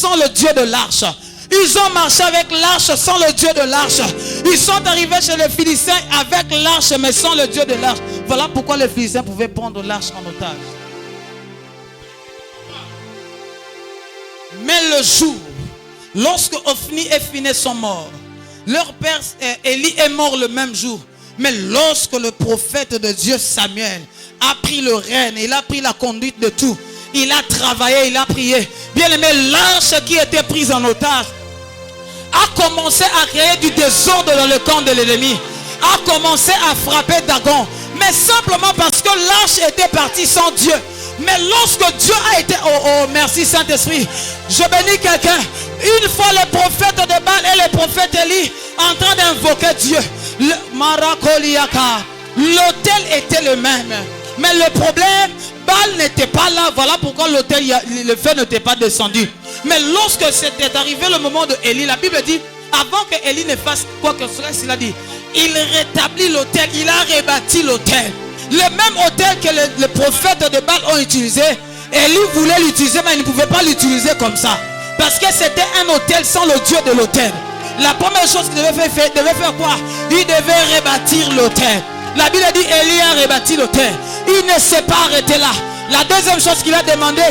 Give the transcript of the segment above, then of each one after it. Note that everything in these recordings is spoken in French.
sans le Dieu de l'arche. Ils ont marché avec l'arche sans le Dieu de l'arche. Ils sont arrivés chez les Philistins avec l'arche mais sans le Dieu de l'arche. Voilà pourquoi les Philistins pouvaient prendre l'arche en otage. Mais le jour, lorsque Ophni et Phinehas sont morts, leur père Élie est mort le même jour. Mais lorsque le prophète de Dieu Samuel a pris le règne, il a pris la conduite de tout, il a travaillé, il a prié. Bien aimé, l'arche qui était prise en otage a commencé à créer du désordre dans le camp de l'ennemi, a commencé à frapper Dagon, mais simplement parce que l'arche était partie sans Dieu. Mais lorsque Dieu a été... Oh, merci Saint-Esprit. Je bénis quelqu'un. Une fois les prophètes de Baal et les prophètes Élie en train d'invoquer Dieu, l'autel était le même. Mais le problème, Baal n'était pas là. Voilà pourquoi l'autel, le feu n'était pas descendu. Mais lorsque c'était arrivé le moment de Élie, la Bible dit, avant que Élie ne fasse quoi que ce soit, il a dit, il rétablit l'autel, il a rebâti l'autel. Le même autel que les prophètes de Baal ont utilisé, Élie voulait l'utiliser, mais il ne pouvait pas l'utiliser comme ça. Parce que c'était un autel sans le Dieu de l'autel. La première chose qu'il devait faire quoi? Il devait rebâtir l'autel. La Bible dit, Élie a rebâti l'autel. Il ne s'est pas arrêté là. La deuxième chose qu'il a demandé,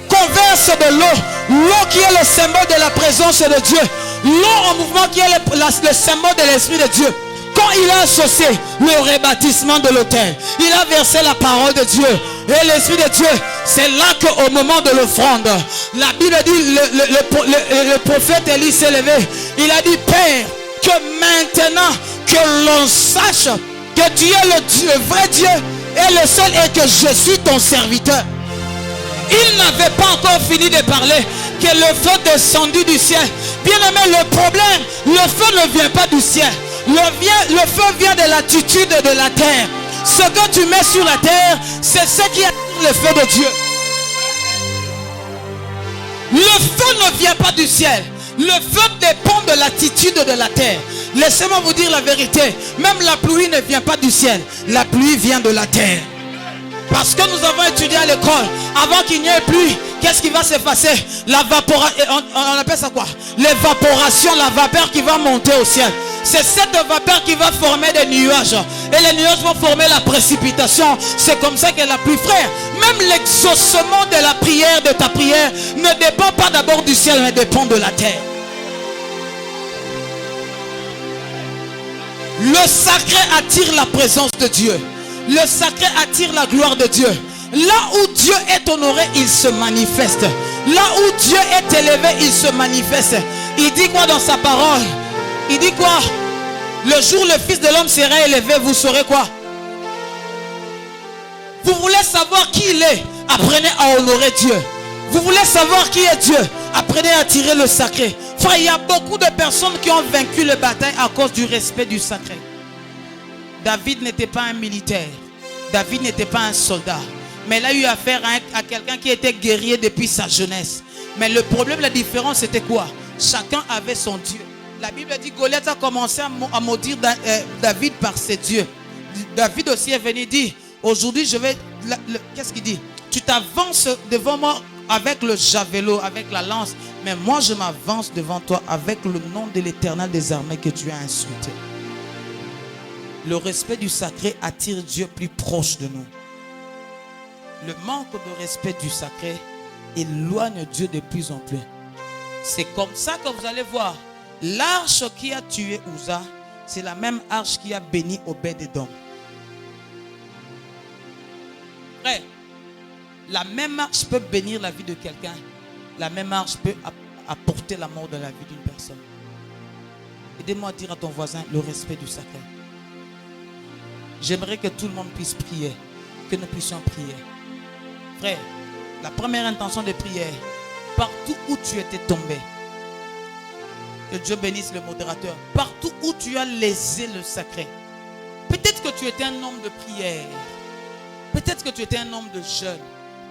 qu'on verse de l'eau. L'eau qui est le symbole de la présence de Dieu. L'eau en mouvement qui est le symbole de l'Esprit de Dieu. Quand il a associé le rebâtissement de l'autel, il a versé la parole de Dieu. Et l'Esprit de Dieu, c'est là qu'au moment de l'offrande, la Bible dit, le prophète Élie s'est levé. Il a dit, Père, que maintenant que l'on sache que tu es le vrai Dieu et le seul et que je suis ton serviteur. Il n'avait pas encore fini de parler que le feu descendu du ciel. Bien aimé, le problème, le feu ne vient pas du ciel. Le feu vient de l'attitude de la terre. Ce que tu mets sur la terre, c'est ce qui attire le feu de Dieu. Le feu ne vient pas du ciel. Le feu dépend de l'attitude de la terre. Laissez-moi vous dire la vérité. Même la pluie ne vient pas du ciel. La pluie vient de la terre. Parce que nous avons étudié à l'école, avant qu'il n'y ait pluie, qu'est-ce qui va se passer? On appelle ça quoi? L'évaporation, la vapeur qui va monter au ciel. C'est cette vapeur qui va former des nuages. Et les nuages vont former la précipitation. C'est comme ça que la pluie, frère. Même l'exaucement de la prière, de ta prière, ne dépend pas d'abord du ciel, mais dépend de la terre. Le sacré attire la présence de Dieu. Le sacré attire la gloire de Dieu. Là où Dieu est honoré, il se manifeste. Là où Dieu est élevé, il se manifeste. Il dit quoi dans sa parole? Il dit quoi? Le jour où le Fils de l'homme sera élevé, vous saurez quoi? Vous voulez savoir qui il est? Apprenez à honorer Dieu. Vous voulez savoir qui est Dieu? Apprenez à attirer le sacré. Frère, il y a beaucoup de personnes qui ont vaincu les batailles à cause du respect du sacré. David n'était pas un militaire. David n'était pas un soldat. Mais il a eu affaire à quelqu'un qui était guerrier depuis sa jeunesse. Mais le problème, la différence, c'était quoi? Chacun avait son Dieu. La Bible dit que Goliath a commencé à maudire David par ses dieux. David aussi est venu dire, aujourd'hui je vais... Qu'est-ce qu'il dit? Tu t'avances devant moi avec le javelot, avec la lance. Mais moi je m'avance devant toi avec le nom de l'Éternel des armées que tu as insulté. Le respect du sacré attire Dieu plus proche de nous. Le manque de respect du sacré éloigne Dieu de plus en plus. C'est comme ça que vous allez voir. L'arche qui a tué Uza, c'est la même arche qui a béni Obed-Edom. Frère, la même arche peut bénir la vie de quelqu'un. La même arche peut apporter la mort de la vie d'une personne. Aidez-moi à dire à ton voisin le respect du sacré. J'aimerais que tout le monde puisse prier. Que nous puissions prier. Frère, la première intention de prière, partout où tu étais tombé, que Dieu bénisse le modérateur, partout où tu as lésé le sacré. Peut-être que tu étais un homme de prière. Peut-être que tu étais un homme de jeûne.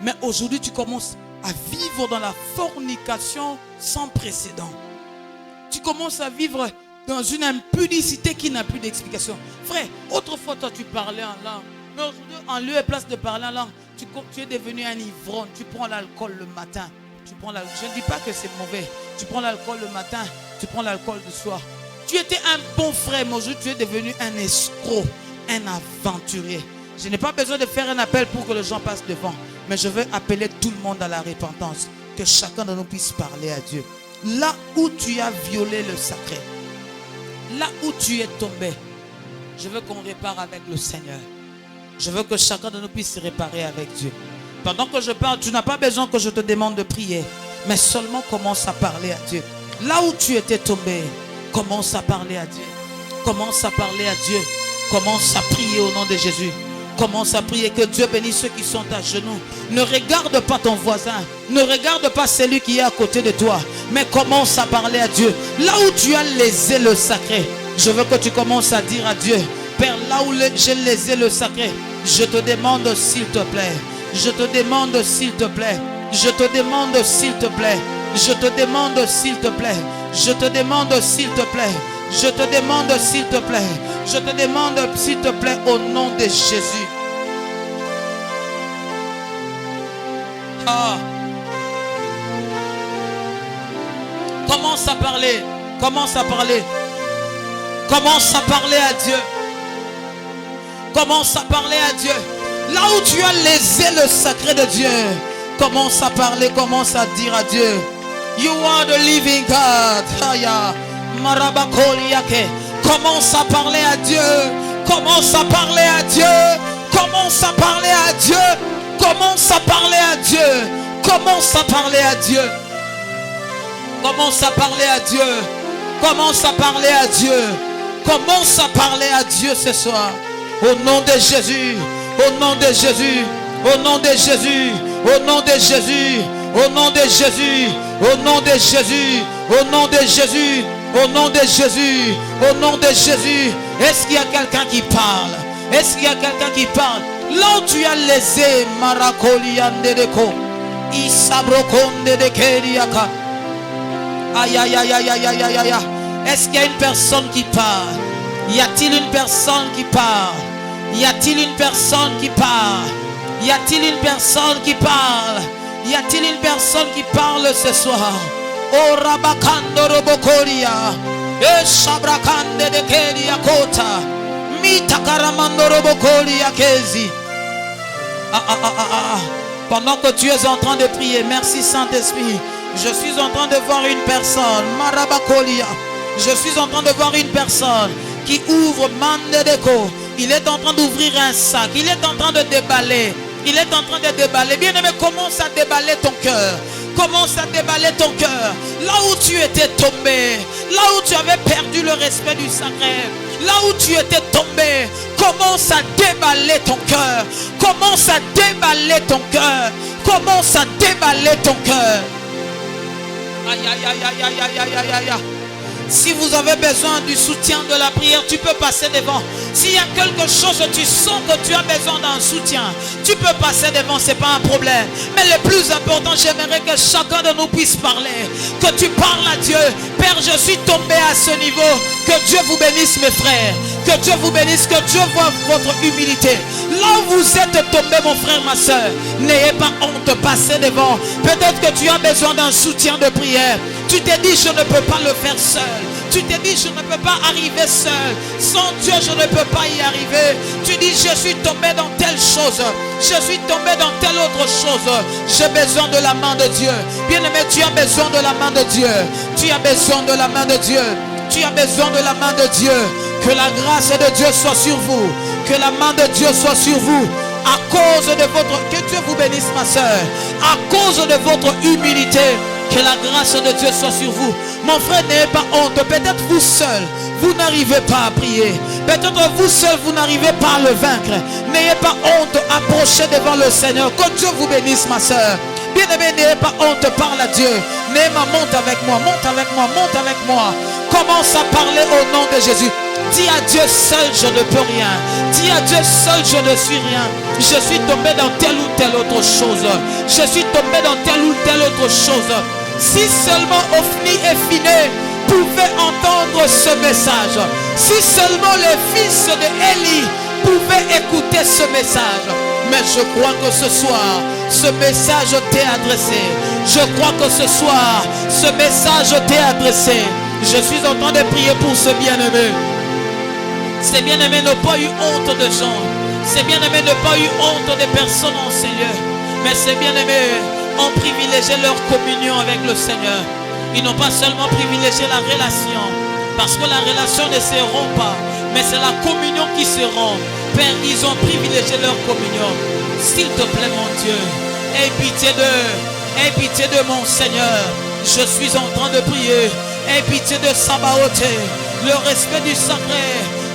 Mais aujourd'hui tu commences à vivre dans la fornication sans précédent. Tu commences à vivre dans une impudicité qui n'a plus d'explication. Frère, autrefois toi tu parlais en langue. Mais aujourd'hui, en lieu et place de parler en langue, tu es devenu un ivrogne. Tu prends l'alcool le matin. Je ne dis pas que c'est mauvais. Tu prends l'alcool le matin, tu prends l'alcool le soir. Tu étais un bon frère, mais aujourd'hui tu es devenu un escroc, un aventurier. Je n'ai pas besoin de faire un appel pour que les gens passent devant. Mais je veux appeler tout le monde à la repentance. Que chacun de nous puisse parler à Dieu. Là où tu as violé le sacré, là où tu es tombé, je veux qu'on répare avec le Seigneur. Je veux que chacun de nous puisse réparer avec Dieu. Pendant que je parle, tu n'as pas besoin que je te demande de prier. Mais seulement commence à parler à Dieu. Là où tu étais tombé, commence à parler à Dieu. Commence à parler à Dieu. Commence à prier au nom de Jésus. Commence à prier que Dieu bénisse ceux qui sont à genoux. Ne regarde pas ton voisin. Ne regarde pas celui qui est à côté de toi. Mais commence à parler à Dieu. Là où tu as lésé le sacré, je veux que tu commences à dire à Dieu, Père, là où j'ai lésé le sacré, je te demande s'il te plaît. Je te demande s'il te plaît. Je te demande s'il te plaît. Je te demande s'il te plaît. Je te demande s'il te plaît. Je te demande s'il te plaît. Je te demande s'il te plaît au nom de Jésus. Ah. Commence à parler. Commence à parler. Commence à parler à Dieu. Commence à parler à Dieu. Là où tu as lésé le sacré de Dieu, commence à parler, commence à dire à Dieu, You are the living God. Commence à parler à Dieu. Commence à parler à Dieu. Commence à parler à Dieu. Commence à parler à Dieu. Commence à parler à Dieu. Commence à parler à Dieu. Commence à parler à Dieu. Commence à parler à Dieu ce soir. Au nom de Jésus. Au nom de Jésus. Au nom de Jésus. Au nom de Jésus. Au nom de Jésus. Au nom de Jésus. Au nom de Jésus. Au nom de Jésus. Au nom de Jésus. Est-ce qu'il y a quelqu'un qui parle? Est-ce qu'il y a quelqu'un qui parle? Là où tu as laissé Marakoliandedeko. Isabrokonde de Keriaka. Aïe aïe aïe aïe aïe aïe aïe aïe. Est-ce qu'il y a une personne qui parle? Y a-t-il une personne qui parle? Y a-t-il une personne qui parle? Y a-t-il une personne qui parle? Y a-t-il une personne qui parle ce soir? Oh Rabakando Robokoria. E Shabrakande de Keria Kota. Mitakaramando Robokoria Kezi. Pendant que tu es en train de prier, merci Saint-Esprit. Je suis en train de voir une personne, Marabakolia. Je suis en train de voir une personne qui ouvre Mandedeko. Il est en train d'ouvrir un sac. Il est en train de déballer. Il est en train de déballer. Bien-aimé, commence à déballer ton cœur. Commence à déballer ton cœur. Là où tu étais tombé, là où tu avais perdu le respect du sacré, là où tu étais tombé, commence à déballer ton cœur. Commence à déballer ton cœur. Commence à déballer ton cœur. Aïe, aïe, aïe, aïe, aïe, aïe, aïe, aïe, aïe. Si vous avez besoin du soutien de la prière, tu peux passer devant. S'il y a quelque chose, tu sens que tu as besoin d'un soutien, tu peux passer devant, ce n'est pas un problème. Mais le plus important, j'aimerais que chacun de nous puisse parler. Que tu parles à Dieu. Père, je suis tombé à ce niveau. Que Dieu vous bénisse mes frères. Que Dieu vous bénisse, que Dieu voit votre humilité. Là où vous êtes tombé, mon frère, ma soeur, n'ayez pas honte de passer devant. Peut-être que tu as besoin d'un soutien de prière. Tu t'es dit, je ne peux pas le faire seul. Tu t'es dit, je ne peux pas arriver seul. Sans Dieu, je ne peux pas y arriver. Tu dis, je suis tombé dans telle chose. Je suis tombé dans telle autre chose. J'ai besoin de la main de Dieu. Bien-aimé, tu as besoin de la main de Dieu. Tu as besoin de la main de Dieu. Tu as besoin de la main de Dieu. Que la grâce de Dieu soit sur vous. Que la main de Dieu soit sur vous. À cause de votre... Que Dieu vous bénisse, ma soeur. À cause de votre humilité. Que la grâce de Dieu soit sur vous. Mon frère, n'ayez pas honte. Peut-être vous seul, vous n'arrivez pas à prier. Peut-être vous seul, vous n'arrivez pas à le vaincre. N'ayez pas honte. Approchez devant le Seigneur. Que Dieu vous bénisse, ma soeur. Bien-aimé, n'ayez pas honte. Parle à Dieu. Néma, monte avec moi. Monte avec moi. Monte avec moi. Commence à parler au nom de Jésus. Dis à Dieu, seul je ne peux rien. Dis à Dieu, seul je ne suis rien. Je suis tombé dans telle ou telle autre chose. Je suis tombé dans telle ou telle autre chose. Si seulement Ophni et Phiné pouvaient entendre ce message. Si seulement les fils de Élie pouvaient écouter ce message. Mais je crois que ce soir, ce message t'est adressé. Je crois que ce soir, ce message t'est adressé. Je suis en train de prier pour ce bien-aimé. Ces bien-aimés n'ont pas eu honte de gens. Ces bien-aimés n'ont pas eu honte des personnes en Seigneur. Mais ces bien-aimés ont privilégié leur communion avec le Seigneur. Ils n'ont pas seulement privilégié la relation, parce que la relation ne se rompt pas, mais c'est la communion qui se rompt. Père, ils ont privilégié leur communion. S'il te plaît, mon Dieu, aie pitié d'eux, aie pitié de mon Seigneur. Je suis en train de prier. Aie pitié de Sabaoth, le respect du sacré.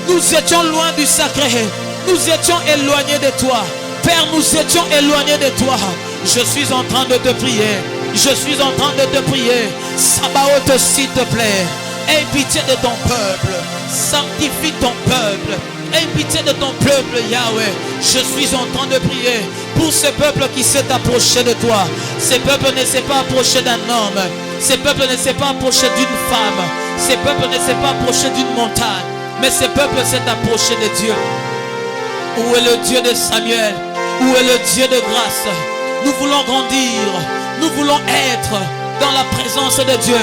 Nous étions loin du sacré. Nous étions éloignés de toi. Père, nous étions éloignés de toi. Je suis en train de te prier. Je suis en train de te prier. Sabaoth, s'il te plaît, aie pitié de ton peuple. Sanctifie ton peuple. Aie pitié de ton peuple, Yahweh. Je suis en train de prier pour ce peuple qui s'est approché de toi. Ce peuple ne s'est pas approché d'un homme. Ce peuple ne s'est pas approché d'une femme. Ce peuple ne s'est pas approché d'une montagne. Mais ce peuple s'est approché de Dieu. Où est le Dieu de Samuel? Où est le Dieu de grâce? Nous voulons grandir. Nous voulons être dans la présence de Dieu.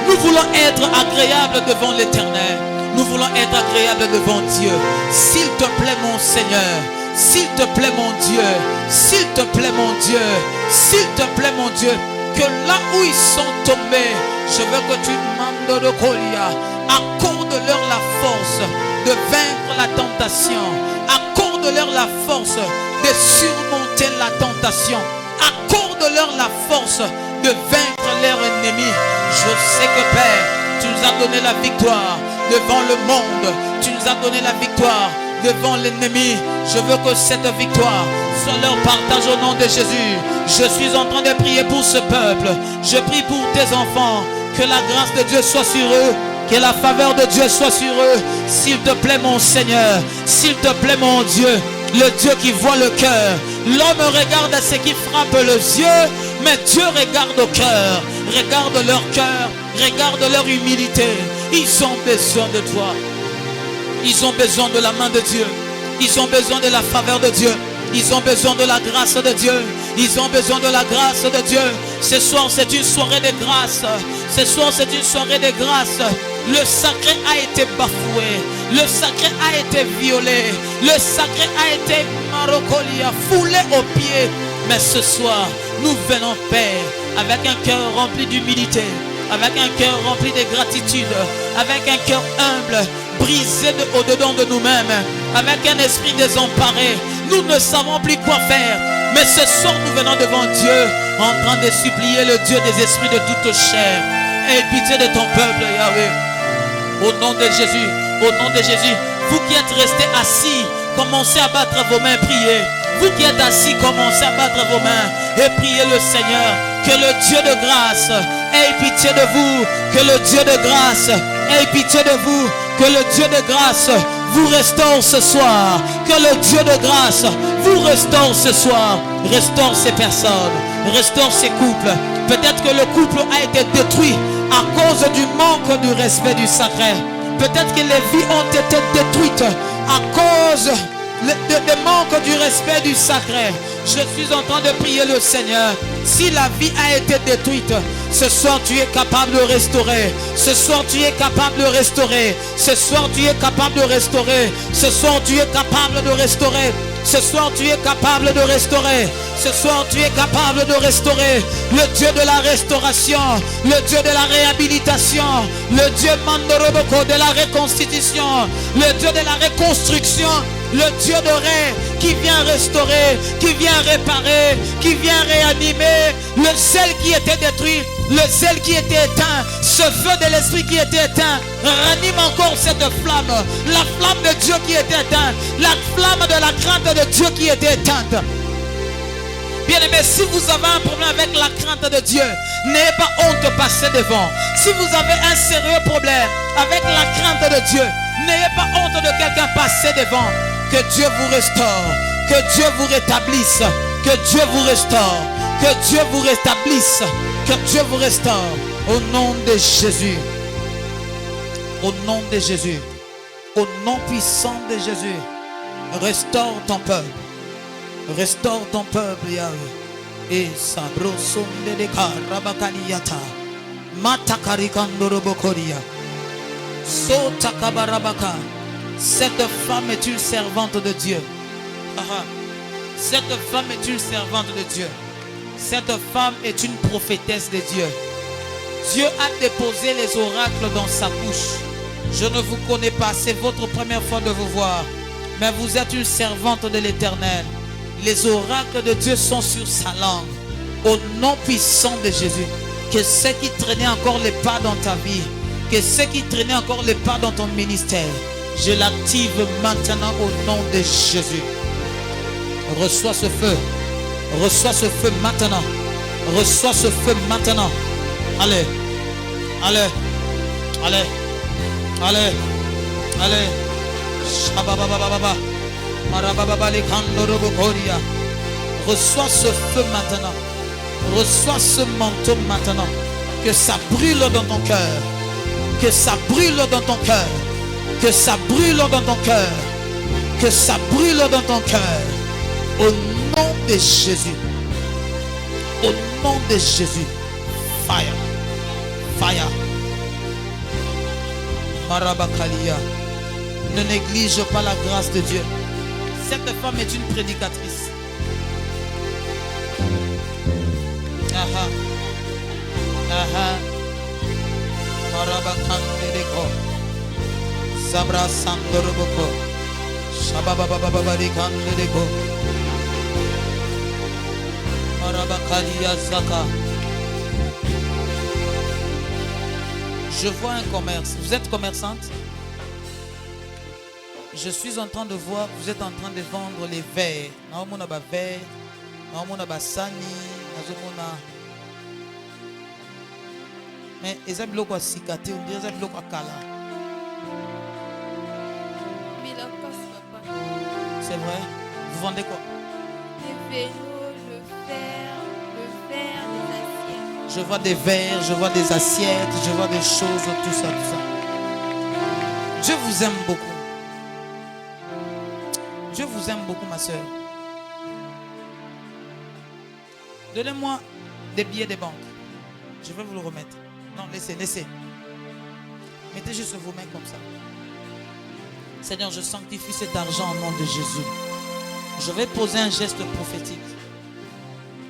Nous voulons être agréables devant l'Éternel. Nous voulons être agréables devant Dieu. S'il te plaît, mon Seigneur. S'il te plaît, mon Dieu. S'il te plaît, mon Dieu. S'il te plaît, mon Dieu. Que là où ils sont tombés, je veux que tu demandes de Kolia. Accorde-leur la force de vaincre la tentation. Accorde-leur la force de surmonter la tentation. Accorde-leur la force de vaincre leurs ennemis. Je sais que Père, tu nous as donné la victoire devant le monde. Tu nous as donné la victoire devant l'ennemi. Je veux que cette victoire soit leur partage au nom de Jésus. Je suis en train de prier pour ce peuple. Je prie pour tes enfants. Que la grâce de Dieu soit sur eux. Que la faveur de Dieu soit sur eux. S'il te plaît, mon Seigneur. S'il te plaît, mon Dieu. Le Dieu qui voit le cœur. L'homme regarde à ce qui frappe les yeux, mais Dieu regarde au cœur. Regarde leur cœur. Regarde leur humilité. Ils ont besoin de toi. Ils ont besoin de la main de Dieu. Ils ont besoin de la faveur de Dieu. Ils ont besoin de la grâce de Dieu. Ils ont besoin de la grâce de Dieu. Ce soir, c'est une soirée de grâce. Ce soir, c'est une soirée de grâce. Le sacré a été bafoué. Le sacré a été violé. Le sacré a été marocolia, foulé aux pieds. Mais ce soir, nous venons, Père, avec un cœur rempli d'humilité, avec un cœur rempli de gratitude, avec un cœur humble, brisé au-dedans de nous-mêmes, avec un esprit désemparé. Nous ne savons plus quoi faire. Mais ce soir, nous venons devant Dieu en train de supplier le Dieu des esprits de toute chair. Aie pitié de ton peuple, Yahweh. Au nom de Jésus, au nom de Jésus, vous qui êtes restés assis, commencez à battre vos mains, priez. Vous qui êtes assis, commencez à battre vos mains et priez le Seigneur. Que le Dieu de grâce ait pitié de vous. Que le Dieu de grâce ait pitié de vous. Que le Dieu de grâce vous restaure ce soir. Que le Dieu de grâce vous restaure ce soir. Restaure ces personnes. Restaure ces couples. Peut-être que le couple a été détruit à cause du manque du respect du sacré. Peut-être que les vies ont été détruites à cause de manque du respect du sacré. Je suis en train de prier le Seigneur. Si la vie a été détruite, ce soir tu es capable de restaurer. Ce soir tu es capable de restaurer. Ce soir tu es capable de restaurer. Ce soir tu es capable de restaurer. Ce soir tu es capable de restaurer. Ce soir tu es capable de restaurer. Le Dieu de la restauration, le Dieu de la réhabilitation, le Dieu Mandoroboko de la reconstitution, le Dieu de la reconstruction, le Dieu de ré qui vient restaurer, qui vient réparer, qui vient réanimer. Le zèle qui était détruit, le zèle qui était éteint, ce feu de l'esprit qui était éteint, ranime encore cette flamme. La flamme de Dieu qui était éteinte, la flamme de la crainte de Dieu qui était éteinte. Bien aimé, si vous avez un problème avec la crainte de Dieu, n'ayez pas honte de passer devant. Si vous avez un sérieux problème avec la crainte de Dieu, n'ayez pas honte de quelqu'un passer devant. Que Dieu vous restaure, que Dieu vous rétablisse, que Dieu vous restaure, que Dieu vous rétablisse, que Dieu vous restaure. Au nom de Jésus, au nom de Jésus, au nom puissant de Jésus, restaure ton peuple. Restaure ton peuple, Yahweh. E sabrosonde de karabakaliata. Matakarikandorobokoria. Sotakabarabaka. Cette femme est une servante de Dieu. Cette femme est une servante de Dieu. Cette femme est une prophétesse de Dieu. Dieu a déposé les oracles dans sa bouche. Je ne vous connais pas, c'est votre première fois de vous voir. Mais vous êtes une servante de l'Éternel. Les oracles de Dieu sont sur sa langue. Au nom puissant de Jésus. Que ceux qui traînaient encore les pas dans ta vie, que ceux qui traînaient encore les pas dans ton ministère, je l'active maintenant au nom de Jésus. Reçois ce feu. Reçois ce feu maintenant. Reçois ce feu maintenant. Allez. Allez. Allez. Allez. Allez. Shabababababa. Marabababa le kandorobokoria. Reçois ce feu maintenant. Reçois ce manteau maintenant. Que ça brûle dans ton cœur. Que ça brûle dans ton cœur. Que ça brûle dans ton cœur. Que ça brûle dans ton cœur. Au nom de Jésus. Au nom de Jésus. Fire. Fire. Marabakalia. Ne néglige pas la grâce de Dieu. Cette femme est une prédicatrice. Aha. Aha. Marabakandeleko. Sabra Sandoroboko. Shabababababarikandeleko. Marabakalia Zaka. Je vois un commerce. Vous êtes commerçante? Je suis en train de voir, vous êtes en train de vendre les verres. Naomona ba verre, naomona ba sani, nazomona. Mais eza biloko ya sikate, on dirait eza biloko ya kala. Mais la passe, papa. C'est vrai? Vous vendez quoi? Les vélos, le verre, des assiettes. Je vois des verres, je vois des assiettes, je vois des choses, tout ça, tout ça. Dieu vous aime beaucoup. Dieu vous aime beaucoup, ma soeur. Donnez-moi des billets de banque. Je vais vous le remettre. Non, laissez, laissez. Mettez juste vos mains comme ça. Seigneur, je sanctifie cet argent au nom de Jésus. Je vais poser un geste prophétique.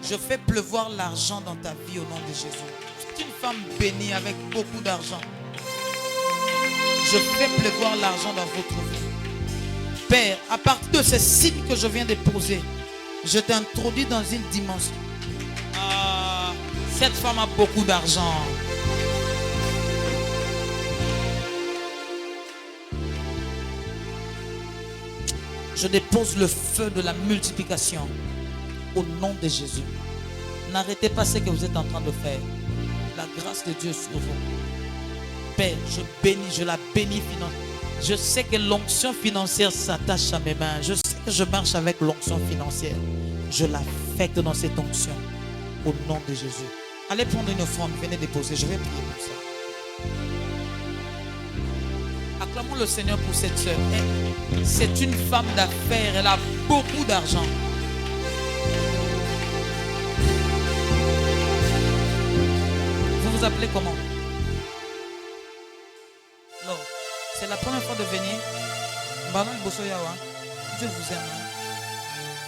Je fais pleuvoir l'argent dans ta vie au nom de Jésus. Tu es une femme bénie avec beaucoup d'argent. Je fais pleuvoir l'argent dans votre vie. Père, à partir de ces signes que je viens de poser, je t'introduis dans une dimension. Ah, cette femme a beaucoup d'argent. Je dépose le feu de la multiplication au nom de Jésus. N'arrêtez pas ce que vous êtes en train de faire. La grâce de Dieu sur vous. Père, je bénis, je la bénis financièrement. Je sais que l'onction financière s'attache à mes mains. Je sais que je marche avec l'onction financière. Je l'affecte dans cette onction. Au nom de Jésus. Allez prendre une offrande. Venez déposer. Je vais prier pour ça. Acclamons le Seigneur pour cette soeur. C'est une femme d'affaires. Elle a beaucoup d'argent. Vous vous appelez comment? Non. C'est la première fois de venir. Dieu vous aime.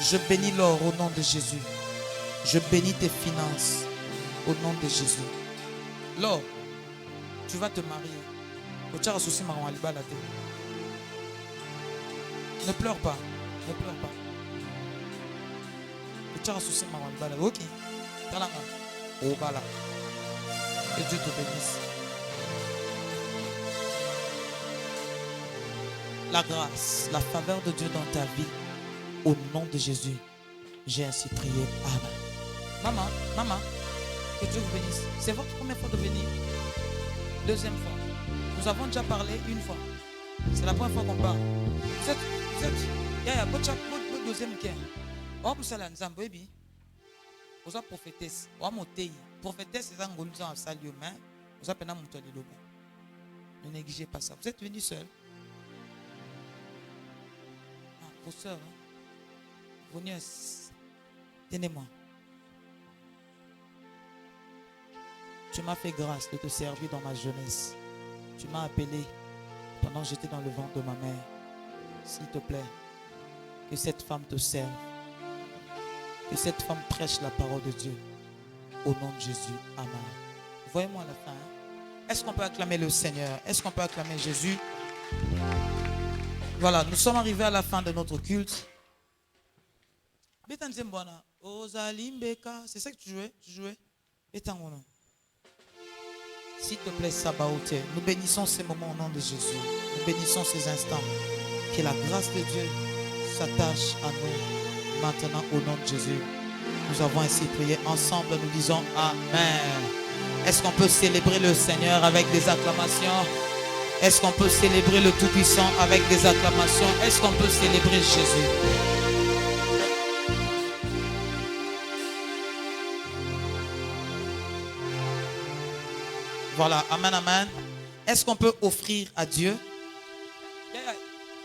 Je bénis l'or au nom de Jésus. Je bénis tes finances au nom de Jésus. L'or, tu vas te marier. Ne pleure pas. Ne pleure pas. Ok. Que Dieu te bénisse. La grâce, la faveur de Dieu dans ta vie, au nom de Jésus, j'ai ainsi prié. Amen. Maman, que Dieu vous bénisse. C'est votre première fois de venir? Deuxième fois. Nous avons déjà parlé une fois. C'est la première fois qu'on parle. Vous êtes, yaya, votre deuxième qui est. Vous êtes prophétesse. Prophétesse, c'est un goulouza en salle humain. Vous êtes un mouton de l'eau. Ne négligez pas ça. Vous êtes venu seul. Vos soeurs, venez, tenez-moi. Tu m'as fait grâce de te servir dans ma jeunesse. Tu m'as appelé pendant que j'étais dans le ventre de ma mère. S'il te plaît, que cette femme te serve. Que cette femme prêche la parole de Dieu. Au nom de Jésus. Amen. Voyez-moi à la fin. Est-ce qu'on peut acclamer le Seigneur? Est-ce qu'on peut acclamer Jésus? Voilà, nous sommes arrivés à la fin de notre culte. C'est ça que tu jouais? S'il te plaît, Sabaoth, nous bénissons ces moments au nom de Jésus. Nous bénissons ces instants. Que la grâce de Dieu s'attache à nous maintenant au nom de Jésus. Nous avons ainsi prié ensemble, nous disons Amen. Est-ce qu'on peut célébrer le Seigneur avec des acclamations? Est-ce qu'on peut célébrer le Tout-Puissant avec des acclamations? Est-ce qu'on peut célébrer Jésus? Voilà, amen, amen. Est-ce qu'on peut offrir à Dieu? Il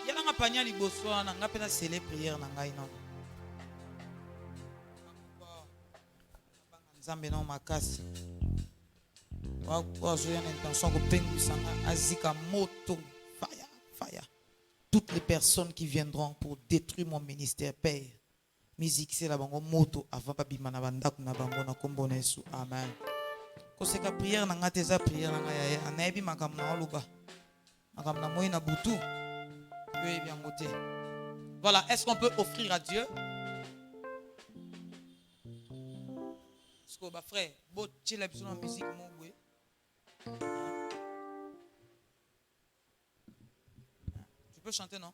y a un panier à l'Ibosso, on a appelé la prière. Toutes les personnes qui viendront pour détruire mon ministère, Père, musique c'est la bango moto avant papi manabanda kuna bango na kombo na Yesu. Amen. Koseka prière na ngate za prière na ngaya anayebi makambo na oluka makambo na moyi na butu yo bien moté. Voilà, est-ce qu'on peut offrir à Dieu? Est-ce que frère, beau chila biso na musique mo boye. Tu peux chanter, non?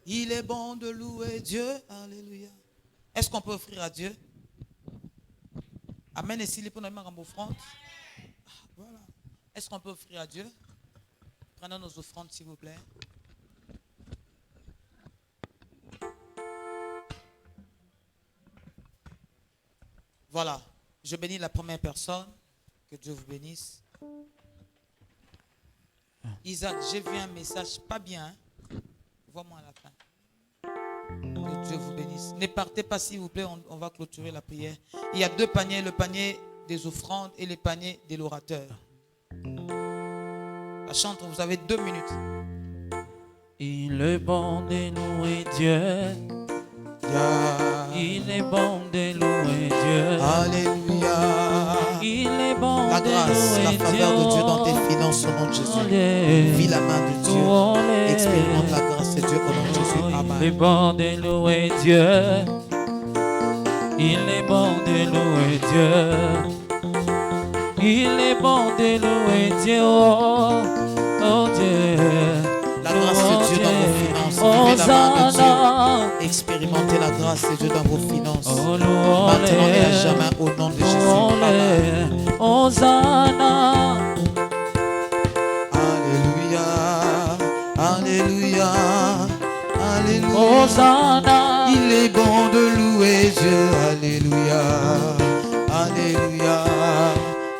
Il est bon de louer Dieu. Alléluia. Est-ce qu'on peut offrir à Dieu? Amen. Et s'il est pour nous mettre en offrande. Voilà. Est-ce qu'on peut offrir à Dieu? Prenons nos offrandes, s'il vous plaît. Voilà. Je bénis la première personne. Que Dieu vous bénisse. Isaac, j'ai vu un message pas bien. Hein? Vois-moi à la fin. Que Dieu vous bénisse. Ne partez pas s'il vous plaît, on va clôturer la prière. Il y a deux paniers, le panier des offrandes et le panier de l'orateur. La chantre, vous avez 2 minutes. Il est bon de louer Dieu. Il est bon de louer Dieu. Alléluia. Il est bon la grâce, de louer la faveur de Dieu dans tes finances au nom de Jésus. Vis la main de Dieu. Expérimente la grâce de Dieu au nom de Jésus. Amen. Il est bon de louer Dieu. Il est bon de louer Dieu. Il est bon de louer Dieu. Oh, oh Dieu. La grâce de Dieu dans vos finances. Vivez la main de Dieu. Expérimentez la grâce de Dieu dans vos finances. Maintenant et à jamais au nom de Jésus. Amen. Hosanna. Alléluia. Alléluia. Alléluia. Hosanna. Il est bon de louer Dieu. Alléluia. Alléluia.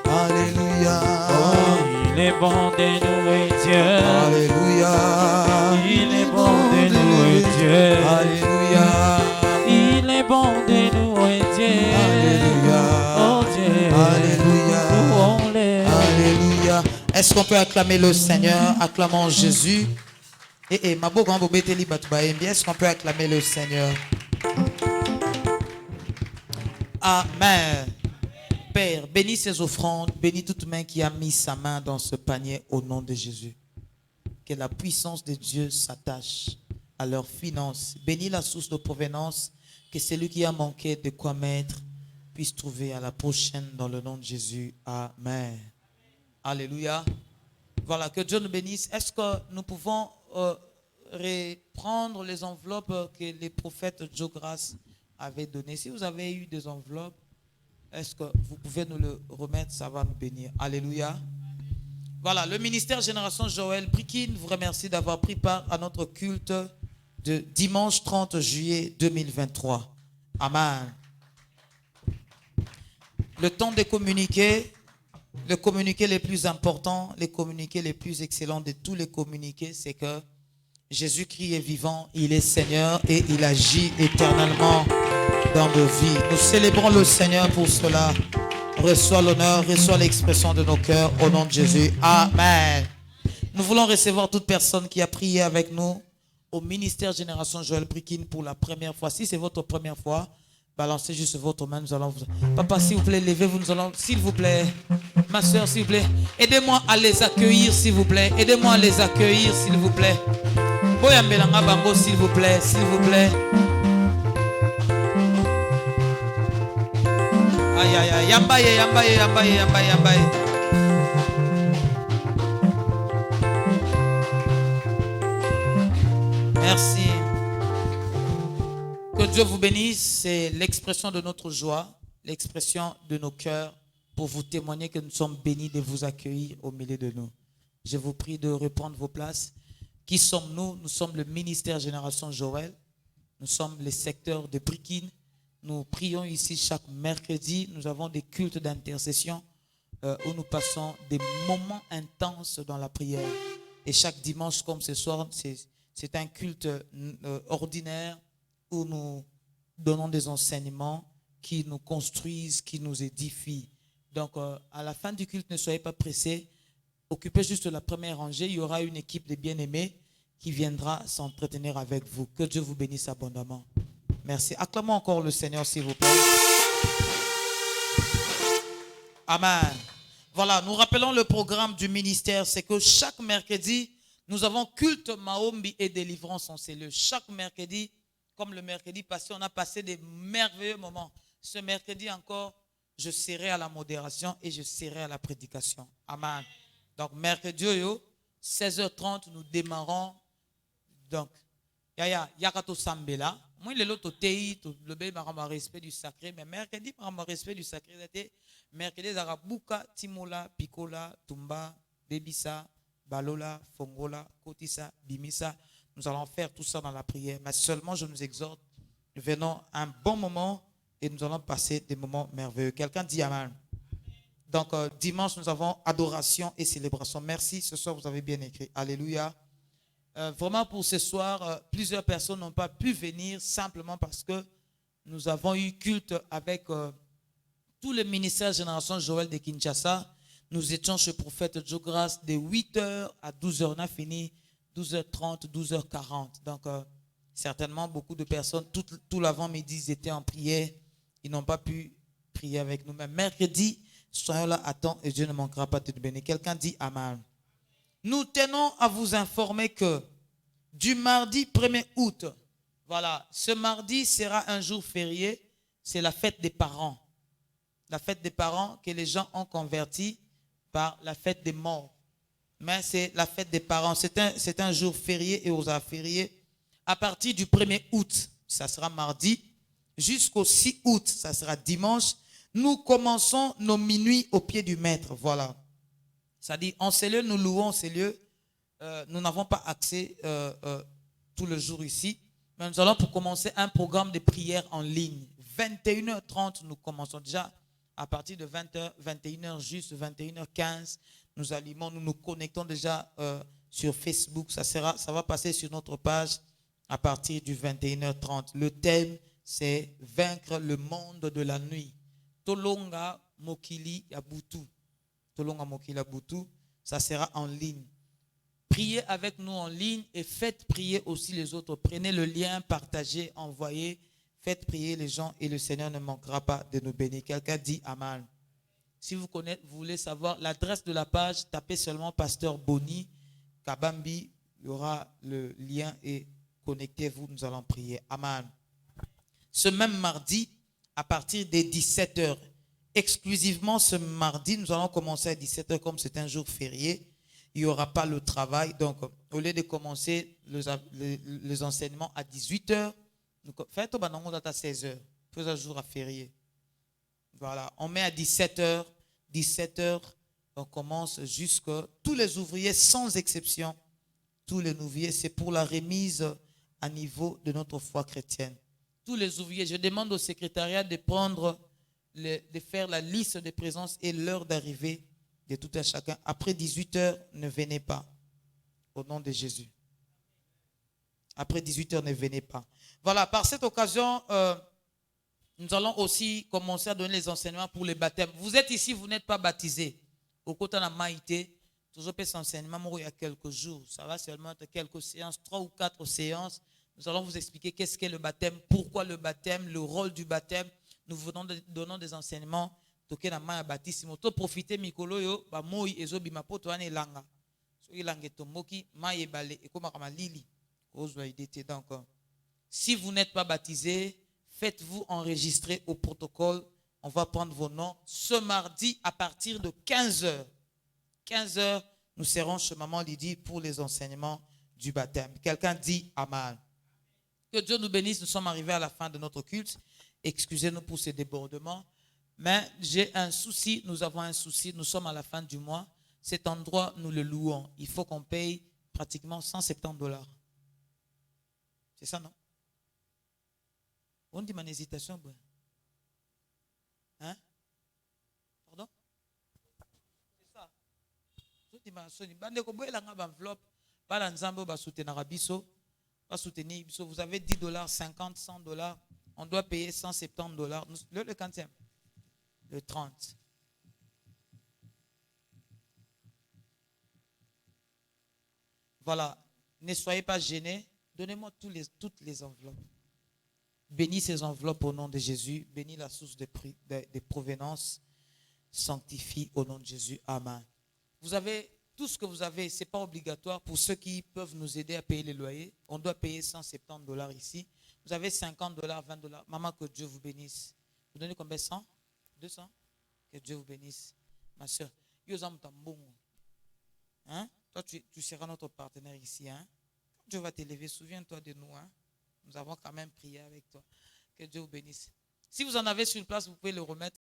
Alléluia. Oh, il est bon de louer Dieu. Alléluia. Il est bon de louer Dieu. Alléluia. Il est bon de louer Dieu. Alléluia. Oh Dieu. Alléluia. Louons-le. Alléluia. Est-ce qu'on peut acclamer le Seigneur? Acclamons Jésus. Est-ce qu'on peut acclamer le Seigneur? Amen. Père, bénis ces offrandes, bénis toute main qui a mis sa main dans ce panier au nom de Jésus. Que la puissance de Dieu s'attache à leurs finances. Bénis la source de provenance, que celui qui a manqué de quoi mettre puisse trouver à la prochaine dans le nom de Jésus. Amen. Alléluia. Voilà, que Dieu nous bénisse. Est-ce que nous pouvons reprendre les enveloppes que les prophètes Joe Grace avaient données? Si vous avez eu des enveloppes, est-ce que vous pouvez nous le remettre? Ça va nous bénir. Alléluia. Voilà, le ministère Génération Joël Brikin vous remercie d'avoir pris part à notre culte de dimanche 30 juillet 2023. Amen. Le temps de communiquer, le communiqué le plus important, les communiqués les plus excellents de tous les communiqués, c'est que Jésus-Christ est vivant, il est Seigneur et il agit éternellement. dans nos vies. Nous célébrons le Seigneur pour cela. Reçois l'honneur, reçois l'expression de nos cœurs au nom de Jésus. Amen. Nous voulons recevoir toute personne qui a prié avec nous au ministère Génération Joël Brikin pour la première fois. Si c'est votre première fois, balancez juste votre main. Nous allons vous... Papa, s'il vous plaît, levez-vous. Nous allons, s'il vous plaît, ma soeur, s'il vous plaît, aidez-moi à les accueillir, s'il vous plaît. Aidez-moi à les accueillir, s'il vous plaît. Boyambelanga Bango, s'il vous plaît, s'il vous plaît. Aïe, aïe, aïe, yambaye, yambaye, yambaye, yambaye, yambaye. Merci. Que Dieu vous bénisse. C'est l'expression de notre joie, l'expression de nos cœurs pour vous témoigner que nous sommes bénis de vous accueillir au milieu de nous. Je vous prie de reprendre vos places. Qui sommes-nous? Nous sommes le ministère Génération Joël. Nous sommes les secteurs de Brikin. Nous prions ici chaque mercredi. Nous avons des cultes d'intercession où nous passons des moments intenses dans la prière. Et chaque dimanche, comme ce soir, c'est un culte ordinaire où nous donnons des enseignements qui nous construisent, qui nous édifient. Donc, à la fin du culte, ne soyez pas pressés. Occupez juste la première rangée. Il y aura une équipe de bien-aimés qui viendra s'entretenir avec vous. Que Dieu vous bénisse abondamment. Merci. Acclamons encore le Seigneur, s'il vous plaît. Amen. Voilà, nous rappelons le programme du ministère. C'est que chaque mercredi, nous avons culte Maombi et délivrance en cellule. Chaque mercredi, comme le mercredi passé, on a passé des merveilleux moments. Ce mercredi encore, je serai à la modération et je serai à la prédication. Amen. Donc, mercredi, 16h30, nous démarrons. Donc, Yakato Sambela. Moi, le lot tei, le bé marama respect du sacré, mais mercredi marama respect du sacré, c'était mercredi Zarabuka, Timola, Picola, Tumba, Debisa, Balola, Fongola, Kotisa, Bimisa. Nous allons faire tout ça dans la prière, mais seulement je nous exhorte, nous venons un bon moment et nous allons passer des moments merveilleux. Quelqu'un dit Amen. Donc, dimanche, nous avons adoration et célébration. Merci, ce soir, vous avez bien écrit. Alléluia. Vraiment, pour ce soir, plusieurs personnes n'ont pas pu venir simplement parce que nous avons eu culte avec tous les ministères Génération Joël de Kinshasa. Nous étions chez le prophète Joe Grace de 8h à 12h. On a fini 12h30, 12h40. Donc, certainement, beaucoup de personnes, tout l'avant-midi, ils étaient en prière. Ils n'ont pas pu prier avec nous. Mais mercredi, soyons là à temps et Dieu ne manquera pas de te bénir. Quelqu'un dit Amen. Nous tenons à vous informer que du mardi 1er août, voilà, ce mardi sera un jour férié, c'est la fête des parents. La fête des parents que les gens ont converti par la fête des morts. Mais c'est la fête des parents, c'est un jour férié et aux heures fériés. À partir du 1er août, ça sera mardi, jusqu'au 6 août, ça sera dimanche, nous commençons nos minuit au pied du maître, voilà. C'est-à-dire, en ces lieux, nous louons ces lieux. Nous n'avons pas accès tout le jour ici. Mais nous allons pour commencer un programme de prière en ligne. 21h30, nous commençons déjà. À partir de 20h, 21h juste, 21h15, nous nous connectons déjà sur Facebook. Ça va passer sur notre page à partir du 21h30. Le thème, c'est vaincre le monde de la nuit. Tolonga Mokili Yabutu. Tolonga Mokila Boutou, ça sera en ligne. Priez avec nous en ligne et faites prier aussi les autres. Prenez le lien, partagez, envoyez, faites prier les gens et le Seigneur ne manquera pas de nous bénir. Quelqu'un dit Amen. Si vous voulez savoir l'adresse de la page, tapez seulement Pasteur Boni, Kabambi, il y aura le lien et connectez-vous, nous allons prier. Amen. Ce même mardi, à partir des 17h, exclusivement ce mardi, nous allons commencer à 17h comme c'est un jour férié. Il n'y aura pas le travail. Donc, au lieu de commencer les enseignements à 18h, faites au banango à 16h. Plus un jour à férié. Voilà, on met à 17h. 17h, on commence jusqu'à tous les ouvriers, sans exception. Tous les ouvriers, c'est pour la remise à niveau de notre foi chrétienne. Tous les ouvriers, je demande au secrétariat de faire la liste des présences et l'heure d'arrivée de tout un chacun. Après 18h, ne venez pas. Au nom de Jésus. Après 18h, ne venez pas. Voilà, par cette occasion, Nous allons aussi commencer à donner les enseignements pour les baptêmes. Vous êtes ici, vous n'êtes pas baptisé. Au côté de la maïté, toujours cet enseignement il y a quelques jours. Ça va seulement être quelques séances, 3 ou 4 séances. Nous allons vous expliquer qu'est-ce qu'est le baptême, pourquoi le baptême, le rôle du baptême. Nous venons donnons des enseignements. Toké na maïa baptistimo. To profiter mikolo yo ba moi ezo bima poto ane langa. So ilange tomoki maïe balé et comme ma lili. Donc, si vous n'êtes pas baptisé, faites-vous enregistrer au protocole. On va prendre vos noms. Ce mardi, à partir de 15h. 15h, nous serons chez Maman Lydie pour les enseignements du baptême. Quelqu'un dit Amen. Que Dieu nous bénisse. Nous sommes arrivés à la fin de notre culte. Excusez-nous pour ces débordements. Mais j'ai un souci. Nous avons un souci. Nous sommes à la fin du mois. Cet endroit, nous le louons. Il faut qu'on paye pratiquement $170. C'est ça, non? On dit mon hésitation. Hein? Pardon? C'est ça. Je dis ma soni. Bande ko boela nga enveloppe. Bala nzambo ba soutenir biso. Ba soutenir biso. Vous avez $10, 50, $100. On doit payer $170. Le quantième? Le 30. Voilà. Ne soyez pas gênés. Donnez-moi toutes les enveloppes. Bénis ces enveloppes au nom de Jésus. Bénis la source de provenance. Sanctifie au nom de Jésus. Amen. Vous avez tout ce que vous avez. Ce n'est pas obligatoire pour ceux qui peuvent nous aider à payer les loyers. On doit payer $170 ici. Vous avez $50, $20. Maman, que Dieu vous bénisse. Vous donnez combien? 100? 200? Que Dieu vous bénisse. Ma soeur. Hein? Toi, tu seras notre partenaire ici. Hein? Dieu va t'élever, souviens-toi de nous. Hein? Nous avons quand même prié avec toi. Que Dieu vous bénisse. Si vous en avez sur place, vous pouvez le remettre.